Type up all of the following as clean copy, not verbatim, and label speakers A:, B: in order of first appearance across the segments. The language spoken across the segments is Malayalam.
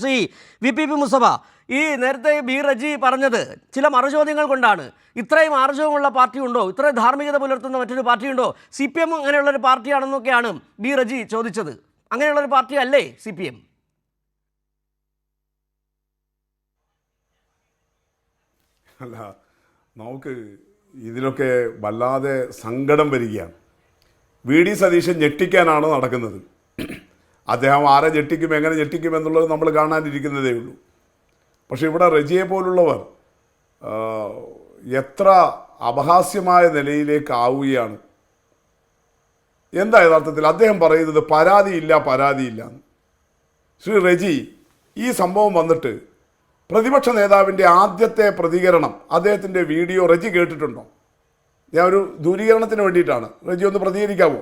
A: ശ്രീ VPP മുസ്തഫ, ഈ നേരത്തെ ബി റജി പറഞ്ഞത് ചില മറുചോദ്യങ്ങൾ കൊണ്ടാണ്. ഇത്രയും ആർജവമുള്ള പാർട്ടി ഉണ്ടോ, ഇത്രയും ധാർമ്മികത പുലർത്തുന്ന മറ്റൊരു പാർട്ടി ഉണ്ടോ? CPM അങ്ങനെയുള്ളൊരു പാർട്ടിയാണെന്നൊക്കെയാണ് ബി റജി ചോദിച്ചത്. അങ്ങനെയുള്ളൊരു പാർട്ടി അല്ലേ CPM?
B: അല്ല, നമുക്ക് ഇതിലൊക്കെ വല്ലാതെ സങ്കടം വരികയാണ്. VD സതീശൻ ഞെട്ടിക്കാനാണ് നടക്കുന്നത്. അദ്ദേഹം ആരെ ഞെട്ടിക്കും, എങ്ങനെ ഞെട്ടിക്കും എന്നുള്ളത് നമ്മൾ കാണാനിരിക്കുന്നതേ ഉള്ളൂ. പക്ഷെ ഇവിടെ റജിയെ പോലുള്ളവർ എത്ര അപഹാസ്യമായ നിലയിലേക്ക് ആവുകയാണ്. എന്താ യഥാർത്ഥത്തിൽ അദ്ദേഹം പറയുന്നത്? പരാതിയില്ല. ശ്രീ റജി, ഈ സംഭവം വന്നിട്ട് പ്രതിപക്ഷ നേതാവിൻ്റെ ആദ്യത്തെ പ്രതികരണം, അദ്ദേഹത്തിൻ്റെ വീഡിയോ റജി കേട്ടിട്ടുണ്ടോ? ഞാൻ ഒരു ദൂരീകരണത്തിന് വേണ്ടിയിട്ടാണ്. റജി ഒന്ന് പ്രതികരിക്കാവോ?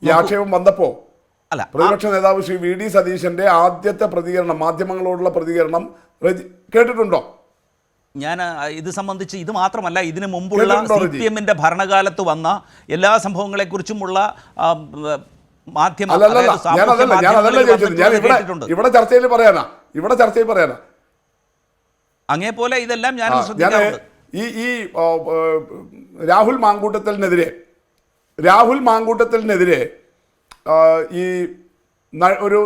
B: ഈ ആക്ഷേപം വന്നപ്പോൾ പ്രതിപക്ഷ നേതാവ് ശ്രീ VD സതീശന്റെ ആദ്യത്തെ പ്രതികരണം, മാധ്യമങ്ങളോടുള്ള പ്രതികരണം റജി കേട്ടിട്ടുണ്ടോ?
C: ഞാൻ ഇത് സംബന്ധിച്ച് ഇത് മാത്രമല്ല, ഇതിനു മുമ്പുള്ള CPM-ന്റെ ഭരണകാലത്ത് വന്ന എല്ലാ സംഭവങ്ങളെക്കുറിച്ചുമുള്ള
B: ഇവിടെ ചർച്ചയിൽ പറയാനാ
C: അങ്ങേ പോലെ ഇതെല്ലാം ഞാൻ
B: ഈ രാഹുൽ മാങ്കൂട്ടത്തിനെതിരെ ഈ ഒരു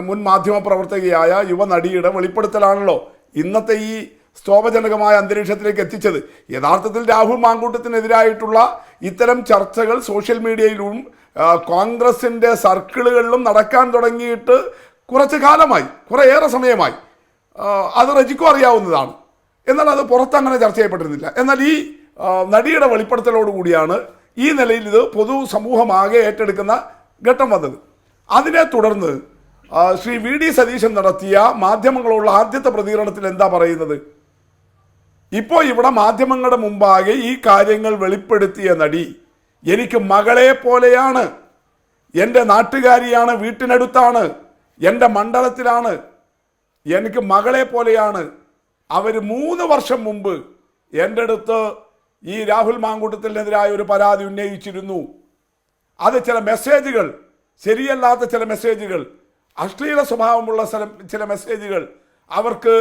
B: മുൻ മാധ്യമ പ്രവർത്തകയായ യുവനടിയുടെ വെളിപ്പെടുത്തലാണല്ലോ ഇന്നത്തെ ഈ സ്തോഭജനകമായ അന്തരീക്ഷത്തിലേക്ക് എത്തിച്ചത്. യഥാർത്ഥത്തിൽ രാഹുൽ മാങ്കൂട്ടത്തിനെതിരായിട്ടുള്ള ഇത്തരം ചർച്ചകൾ സോഷ്യൽ മീഡിയയിലും കോൺഗ്രസിൻ്റെ സർക്കിളുകളിലും നടക്കാൻ തുടങ്ങിയിട്ട് കുറച്ച് കാലമായി, കുറേയേറെ സമയമായി. അത് റജിക്കും അറിയാവുന്നതാണ്. എന്നാൽ അത് പുറത്തങ്ങനെ ചർച്ച ചെയ്യപ്പെട്ടിരുന്നില്ല. എന്നാൽ ഈ നടിയുടെ വെളിപ്പെടുത്തലോടുകൂടിയാണ് ഈ നിലയിൽ ഇത് പൊതു സമൂഹമാകെ ഏറ്റെടുക്കുന്ന ഘട്ടം വന്നത്. അതിനെ തുടർന്ന് ശ്രീ VD സതീശൻ നടത്തിയ മാധ്യമങ്ങളോടുള്ള ആദ്യത്തെ പ്രതികരണത്തിൽ എന്താ പറയുന്നത്? ഇപ്പോൾ ഇവിടെ മാധ്യമങ്ങളുടെ മുമ്പാകെ ഈ കാര്യങ്ങൾ വെളിപ്പെടുത്തിയ നടി എനിക്ക് മകളെ പോലെയാണ്, എൻ്റെ നാട്ടുകാരിയാണ്, വീട്ടിനടുത്താണ്, എൻ്റെ മണ്ഡലത്തിലാണ്, എനിക്ക് മകളെ പോലെയാണ്. അവർ 3 വർഷം മുമ്പ് എൻ്റെ അടുത്ത് ഈ രാഹുൽ മാങ്കൂട്ടത്തിനെതിരായ ഒരു പരാതി ഉന്നയിച്ചിരുന്നു. അത് ചില മെസ്സേജുകൾ, ശരിയല്ലാത്ത ചില മെസ്സേജുകൾ, അശ്ലീല സ്വഭാവമുള്ള ചില മെസ്സേജുകൾ അവർക്ക്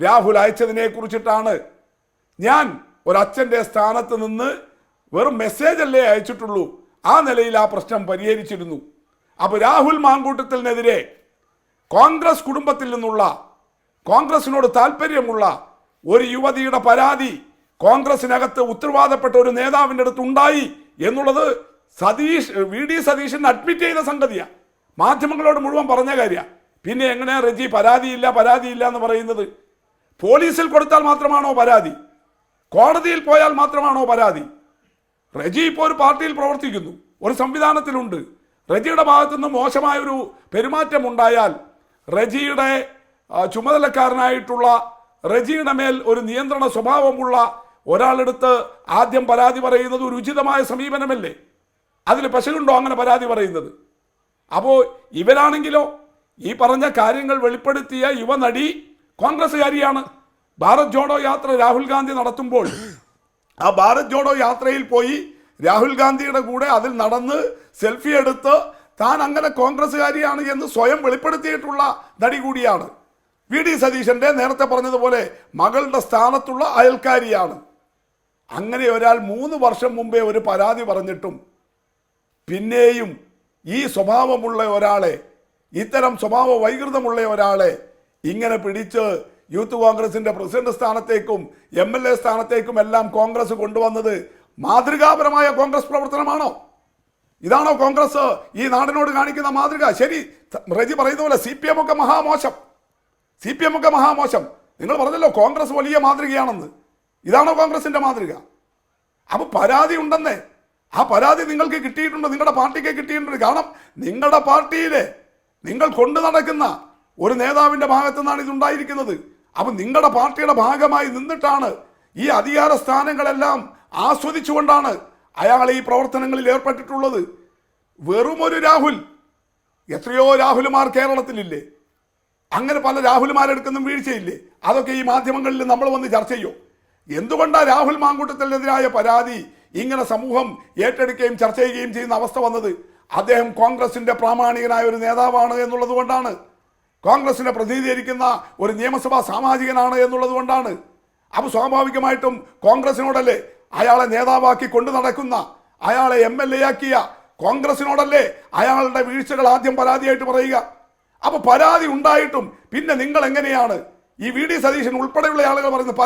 B: രാഹുൽ അയച്ചതിനെ കുറിച്ചിട്ടാണ്. ഞാൻ ഒരച്ഛൻ്റെ സ്ഥാനത്ത് നിന്ന് വെറും മെസ്സേജല്ലേ അയച്ചിട്ടുള്ളൂ, ആ നിലയിൽ ആ പ്രശ്നം പരിഹരിച്ചിരുന്നു. അപ്പോൾ രാഹുൽ മാങ്കൂട്ടത്തിനെതിരെ കോൺഗ്രസ് കുടുംബത്തിൽ നിന്നുള്ള, കോൺഗ്രസിനോട് താല്പര്യമുള്ള ഒരു യുവതിയുടെ പരാതി കോൺഗ്രസിനകത്ത് ഉത്തരവാദപ്പെട്ട ഒരു നേതാവിൻ്റെ അടുത്ത് ഉണ്ടായി എന്നുള്ളത് VD സതീശൻ അഡ്മിറ്റ് ചെയ്ത സംഗതിയാണ്. മാധ്യമങ്ങളോട് മുഴുവൻ പറഞ്ഞ കാര്യമാണ്. പിന്നെ എങ്ങനെ റജി പരാതിയില്ല എന്ന് പറയുന്നത്? പോലീസിൽ കൊടുത്താൽ മാത്രമാണോ പരാതി? കോടതിയിൽ പോയാൽ മാത്രമാണോ പരാതി? റജി ഇപ്പോൾ ഒരു പാർട്ടിയിൽ പ്രവർത്തിക്കുന്നു, ഒരു സംവിധാനത്തിലുണ്ട്. റജിയുടെ ഭാഗത്തുനിന്ന് മോശമായൊരു പെരുമാറ്റം ഉണ്ടായാൽ റജിയുടെ ചുമതലക്കാരനായിട്ടുള്ള, റജിയുടെ മേൽ ഒരു നിയന്ത്രണ സ്വഭാവമുള്ള ഒരാളെടുത്ത് ആദ്യം പരാതി പറയുന്നത് ഒരു ഉചിതമായ സമീപനമല്ലേ? അതിൽ പശകുണ്ടോ അങ്ങനെ പരാതി പറയുന്നത്? അപ്പോൾ ഇവരാണെങ്കിലോ ഈ പറഞ്ഞ കാര്യങ്ങൾ വെളിപ്പെടുത്തിയ യുവനടി കോൺഗ്രസ്സുകാരിയാണ്. ഭാരത് ജോഡോ യാത്ര രാഹുൽ ഗാന്ധി നടത്തുമ്പോൾ ആ ഭാരത് ജോഡോ യാത്രയിൽ പോയി രാഹുൽ ഗാന്ധിയുടെ കൂടെ അതിൽ നടന്ന് സെൽഫി എടുത്ത് താൻ അങ്ങനെ കോൺഗ്രസ്സുകാരിയാണ് എന്ന് സ്വയം വെളിപ്പെടുത്തിയിട്ടുള്ള നടി കൂടിയാണ്. VD സതീശന്റെ നേരത്തെ പറഞ്ഞതുപോലെ മകളുടെ സ്ഥാനത്തുള്ള അയൽക്കാരിയാണ്. അങ്ങനെ ഒരാൾ 3 വർഷം മുമ്പേ ഒരു പരാതി പറഞ്ഞിട്ടും പിന്നെയും ഈ സ്വഭാവമുള്ള ഒരാളെ, ഇത്തരം സ്വഭാവ വൈകൃതമുള്ള ഒരാളെ ഇങ്ങനെ പിടിച്ച് യൂത്ത് കോൺഗ്രസിന്റെ പ്രസിഡന്റ് സ്ഥാനത്തേക്കും MLA സ്ഥാനത്തേക്കും എല്ലാം കോൺഗ്രസ് കൊണ്ടുവന്നത് മാതൃകാപരമായ കോൺഗ്രസ് പ്രവർത്തനമാണോ? ഇതാണോ കോൺഗ്രസ് ഈ നാടിനോട് കാണിക്കുന്ന മാതൃക? ശരി, റജി പറയുന്ന പോലെ CPM ഒക്കെ മഹാമോശം. നിങ്ങൾ പറഞ്ഞല്ലോ കോൺഗ്രസ് വലിയ മാതൃകയാണെന്ന്. ഇതാണോ കോൺഗ്രസിന്റെ മാതൃക? അപ്പൊ പരാതി ഉണ്ടെന്നേ, ആ പരാതി നിങ്ങൾക്ക് കിട്ടിയിട്ടുണ്ട്, നിങ്ങളുടെ പാർട്ടിക്ക് കിട്ടിയിട്ടുണ്ട്. കാരണം നിങ്ങളുടെ പാർട്ടിയിലെ നിങ്ങൾ കൊണ്ടു നടക്കുന്ന ഒരു നേതാവിന്റെ ഭാഗത്തു നിന്നാണ് ഇതുണ്ടായിരിക്കുന്നത്. അപ്പൊ നിങ്ങളുടെ പാർട്ടിയുടെ ഭാഗമായി നിന്നിട്ടാണ്, ഈ അധികാര സ്ഥാനങ്ങളെല്ലാം ആസ്വദിച്ചുകൊണ്ടാണ് അയാൾ ഈ പ്രവർത്തനങ്ങളിൽ ഏർപ്പെട്ടിട്ടുള്ളത്. വെറുമൊരു രാഹുൽ, എത്രയോ രാഹുൽമാർ കേരളത്തിലില്ലേ? അങ്ങനെ പല രാഹുൽമാരെടുക്കുന്ന വീഴ്ചയില്ലേ? അതൊക്കെ ഈ മാധ്യമങ്ങളിൽ നമ്മൾ വന്ന് ചർച്ച ചെയ്യോ? എന്തുകൊണ്ടാണ് രാഹുൽ മാങ്കൂട്ടത്തിനെതിരായ പരാതി ഇങ്ങനെ സമൂഹം ഏറ്റെടുക്കുകയും ചർച്ച ചെയ്യുകയും ചെയ്യുന്ന അവസ്ഥ വന്നത്? അദ്ദേഹം കോൺഗ്രസിന്റെ പ്രാമാണികനായ ഒരു നേതാവാണ് എന്നുള്ളത് കൊണ്ടാണ്. കോൺഗ്രസിനെ പ്രതിനിധീകരിക്കുന്ന ഒരു നിയമസഭാ സാമാജികനാണ് എന്നുള്ളത് കൊണ്ടാണ്. അപ്പോൾ സ്വാഭാവികമായിട്ടും കോൺഗ്രസിനോടല്ലേ അയാളെ നേതാവാക്കി കൊണ്ടു നടക്കുന്ന, അയാളെ MLA ആക്കിയ കോൺഗ്രസിനോടല്ലേ അയാളുടെ വീഴ്ചകൾ ആദ്യം പരാതിയായിട്ട് പറയുക. അപ്പോൾ പരാതി ഉണ്ടായിട്ടും പിന്നെ നിങ്ങൾ എങ്ങനെയാണ് ഈ VD സതീശൻ ഉൾപ്പെടെയുള്ള ആളുകൾ പറയുന്നത്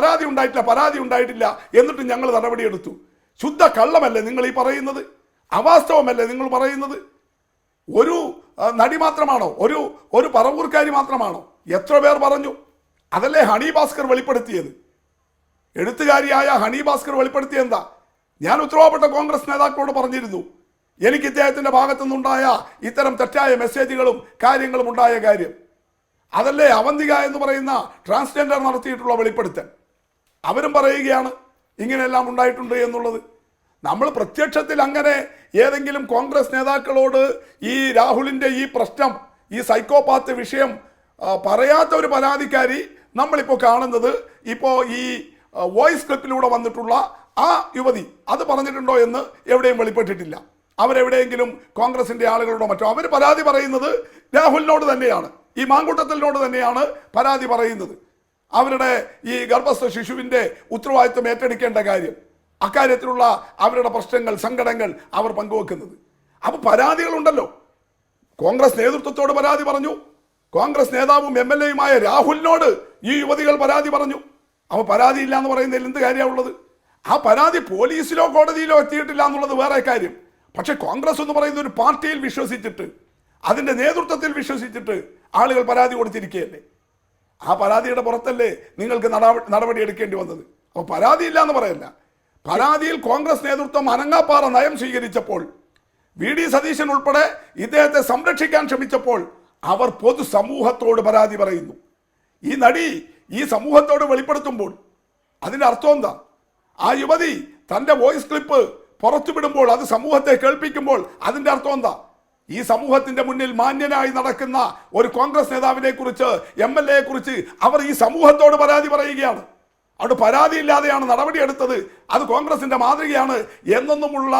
B: പരാതി ഉണ്ടായിട്ടില്ല എന്നിട്ടും ഞങ്ങൾ നടപടിയെടുത്തു? ശുദ്ധ കള്ളമല്ലേ നിങ്ങൾ ഈ പറയുന്നത്? അവാസ്തവമല്ലേ നിങ്ങൾ പറയുന്നത്? ഒരു നടി മാത്രമാണോ? ഒരു പറവൂർക്കാരി മാത്രമാണോ? എത്ര പേർ പറഞ്ഞു? അതല്ലേ ഹണി ഭാസ്കർ വെളിപ്പെടുത്തിയത്. എഴുത്തുകാരിയായ ഹണി ഭാസ്കർ വെളിപ്പെടുത്തിയ എന്താ? ഞാൻ ഉത്തരവാദപ്പെട്ട കോൺഗ്രസ് നേതാക്കളോട് പറഞ്ഞിരുന്നു, എനിക്ക് ഇദ്ദേഹത്തിന്റെ ഭാഗത്തുനിന്നുണ്ടായ ഇത്തരം തെറ്റായ മെസ്സേജുകളും കാര്യങ്ങളും ഉണ്ടായ കാര്യം. അതല്ലേ അവന്തിക എന്ന് പറയുന്ന ട്രാൻസ്ജെൻഡർ നടത്തിയിട്ടുള്ള വെളിപ്പെടുത്തൽ. അവരും പറയുകയാണ് ഇങ്ങനെയെല്ലാം ഉണ്ടായിട്ടുണ്ട് എന്നുള്ളത്. നമ്മൾ പ്രത്യക്ഷത്തിൽ അങ്ങനെ ഏതെങ്കിലും കോൺഗ്രസ് നേതാക്കളോട് ഈ രാഹുലിൻ്റെ ഈ പ്രശ്നം, ഈ സൈക്കോപാത്ത് വിഷയം പറയാത്ത ഒരു പരാതിക്കാരി നമ്മളിപ്പോൾ കാണുന്നത്, ഇപ്പോൾ ഈ വോയിസ് ക്ലിപ്പിലൂടെ വന്നിട്ടുള്ള ആ യുവതി അത് പറഞ്ഞിട്ടുണ്ടോ എന്ന് എവിടെയും വെളിപ്പെട്ടിട്ടില്ല. അവരെവിടെയെങ്കിലും കോൺഗ്രസിൻ്റെ ആളുകളോടോ മറ്റോ അവർ പരാതി പറയുന്നത് രാഹുലിനോട് തന്നെയാണ്, ഈ മാങ്കൂട്ടത്തിനോട് തന്നെയാണ് പരാതി പറയുന്നത്. അവരുടെ ഈ ഗർഭസ്ഥ ശിശുവിൻ്റെ ഉത്തരവാദിത്വം ഏറ്റെടുക്കേണ്ട കാര്യം, അക്കാര്യത്തിലുള്ള അവരുടെ പ്രശ്നങ്ങൾ, സങ്കടങ്ങൾ അവർ പങ്കുവെക്കുന്നത്. അപ്പോൾ പരാതികളുണ്ടല്ലോ. കോൺഗ്രസ് നേതൃത്വത്തോട് പരാതി പറഞ്ഞു, കോൺഗ്രസ് നേതാവും MLAയുമായ രാഹുലിനോട് ഈ യുവതികൾ പരാതി പറഞ്ഞു. അപ്പോൾ പരാതിയില്ല എന്ന് പറയുന്നതിൽ എന്ത് കാര്യമുള്ളത്? ആ പരാതി പോലീസിലോ കോടതിയിലോ എത്തിയിട്ടില്ല എന്നുള്ളത് വേറെ കാര്യം. പക്ഷെ കോൺഗ്രസ് എന്ന് പറയുന്ന ഒരു പാർട്ടിയിൽ വിശ്വസിച്ചിട്ട്, അതിൻ്റെ നേതൃത്വത്തിൽ വിശ്വസിച്ചിട്ട് ആളുകൾ പരാതി കൊടുത്തിരിക്കുകയല്ലേ. ആ പരാതിയുടെ പുറത്തല്ലേ നിങ്ങൾക്ക് നടപടി എടുക്കേണ്ടി വന്നത്. അപ്പോൾ പരാതിയില്ല എന്ന് പറയല്ല. പരാതിയിൽ കോൺഗ്രസ് നേതൃത്വം അനങ്ങാപ്പാറ നയം സ്വീകരിച്ചപ്പോൾ, VD സതീശൻ ഉൾപ്പെടെ ഇദ്ദേഹത്തെ സംരക്ഷിക്കാൻ ശ്രമിച്ചപ്പോൾ അവർ പൊതുസമൂഹത്തോട് പരാതി പറയുന്നു. ഈ നടി ഈ സമൂഹത്തോട് വെളിപ്പെടുത്തുമ്പോൾ അതിൻ്റെ അർത്ഥം എന്താ? ആ യുവതി തൻ്റെ വോയിസ് ക്ലിപ്പ് പുറത്തുവിടുമ്പോൾ, അത് സമൂഹത്തെ കേൾപ്പിക്കുമ്പോൾ അതിൻ്റെ അർത്ഥം എന്താ? ഈ സമൂഹത്തിന്റെ മുന്നിൽ മാന്യനായി നടക്കുന്ന ഒരു കോൺഗ്രസ് നേതാവിനെ കുറിച്ച്, MLAയെ കുറിച്ച് അവർ ഈ സമൂഹത്തോട് പരാതി പറയുകയാണ്. അവിടെ പരാതിയില്ലാതെയാണ് നടപടിയെടുത്തത്, അത് കോൺഗ്രസിന്റെ മാതൃകയാണ് എന്നൊന്നുമുള്ള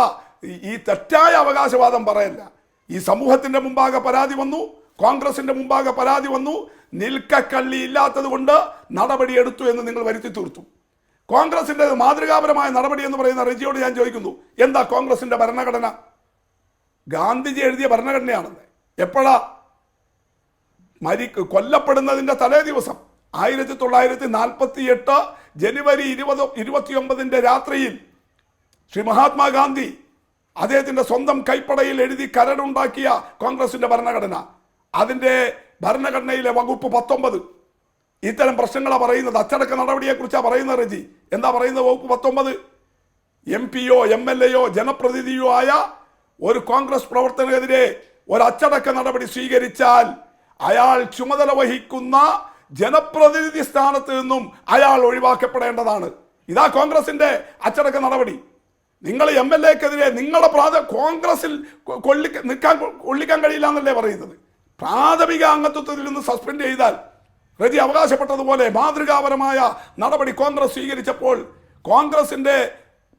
B: ഈ തെറ്റായ അവകാശവാദം പറയല്ല. ഈ സമൂഹത്തിന്റെ മുമ്പാകെ പരാതി വന്നു, കോൺഗ്രസിന്റെ മുമ്പാകെ പരാതി വന്നു, നിൽക്കക്കള്ളി ഇല്ലാത്തത് കൊണ്ട് നടപടിയെടുത്തു എന്ന് നിങ്ങൾ വരുത്തി തീർത്തു. കോൺഗ്രസിന്റെ മാതൃകാപരമായ നടപടി എന്ന് പറയുന്ന റെജിയോട് ഞാൻ ചോദിക്കുന്നു, എന്താ കോൺഗ്രസിന്റെ ഭരണഘടന? ഗാന്ധിജി എഴുതിയ ഭരണഘടനയാണെന്ന്. എപ്പോഴാ? കൊല്ലപ്പെടുന്നതിന്റെ തലേ ദിവസം 1948 ജനുവരി 29 രാത്രിയിൽ ശ്രീ മഹാത്മാഗാന്ധി അദ്ദേഹത്തിന്റെ സ്വന്തം കൈപ്പടയിൽ എഴുതി കരടുണ്ടാക്കിയ കോൺഗ്രസിന്റെ ഭരണഘടന, അതിന്റെ ഭരണഘടനയിലെ വകുപ്പ് 19 ഇത്തരം പ്രശ്നങ്ങളാണ് പറയുന്നത്. അച്ചടക്ക നടപടിയെക്കുറിച്ചാണ് പറയുന്നത്. റജി എന്താ പറയുന്നത്? വകുപ്പ് 19, MP-യോ MLAയോ ജനപ്രതിനിധിയോ ആയ ഒരു കോൺഗ്രസ് പ്രവർത്തകനെതിരെ ഒരു അച്ചടക്ക നടപടി സ്വീകരിച്ചാൽ അയാൾ ചുമതല വഹിക്കുന്ന ജനപ്രതിനിധി സ്ഥാനത്ത് നിന്നും അയാൾ ഒഴിവാക്കപ്പെടേണ്ടതാണ്. ഇതാ കോൺഗ്രസിന്റെ അച്ചടക്ക നടപടി. നിങ്ങൾ MLAക്കെതിരെ നിങ്ങളുടെ കോൺഗ്രസിൽ കൊള്ളിക്കാൻ കഴിയില്ല എന്നല്ലേ പറയുന്നത്? പ്രാഥമിക അംഗത്വത്തിൽ നിന്ന് സസ്പെൻഡ് ചെയ്താൽ, റജി അവകാശപ്പെട്ടതുപോലെ മാതൃകാപരമായ നടപടി കോൺഗ്രസ് സ്വീകരിച്ചപ്പോൾ കോൺഗ്രസിന്റെ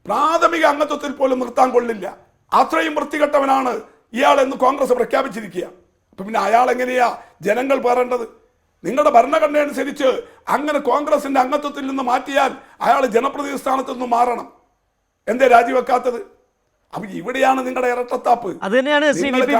B: പ്രാഥമിക അംഗത്വത്തിൽ പോലും നിർത്താൻ കൊള്ളില്ല. അത്രയും വൃത്തികെട്ടവനാണ് ഇയാൾ എന്ന് കോൺഗ്രസ് പ്രഖ്യാപിച്ചിരിക്കുക. അപ്പൊ പിന്നെ അയാൾ എങ്ങനെയാ ജനങ്ങൾ പേറേണ്ടത്? നിങ്ങളുടെ ഭരണഘടന അനുസരിച്ച് അങ്ങനെ കോൺഗ്രസിന്റെ അംഗത്വത്തിൽ നിന്ന് മാറ്റിയാൽ അയാൾ ജനപ്രതിനിധി സ്ഥാനത്ത് നിന്ന് മാറണം. എന്തേ രാജിവെക്കാത്തത്? അപ്പൊ ഇവിടെയാണ് നിങ്ങളുടെ ഇരട്ടത്താപ്പ്.
A: അത് തന്നെയാണ് ശ്രീ വി പി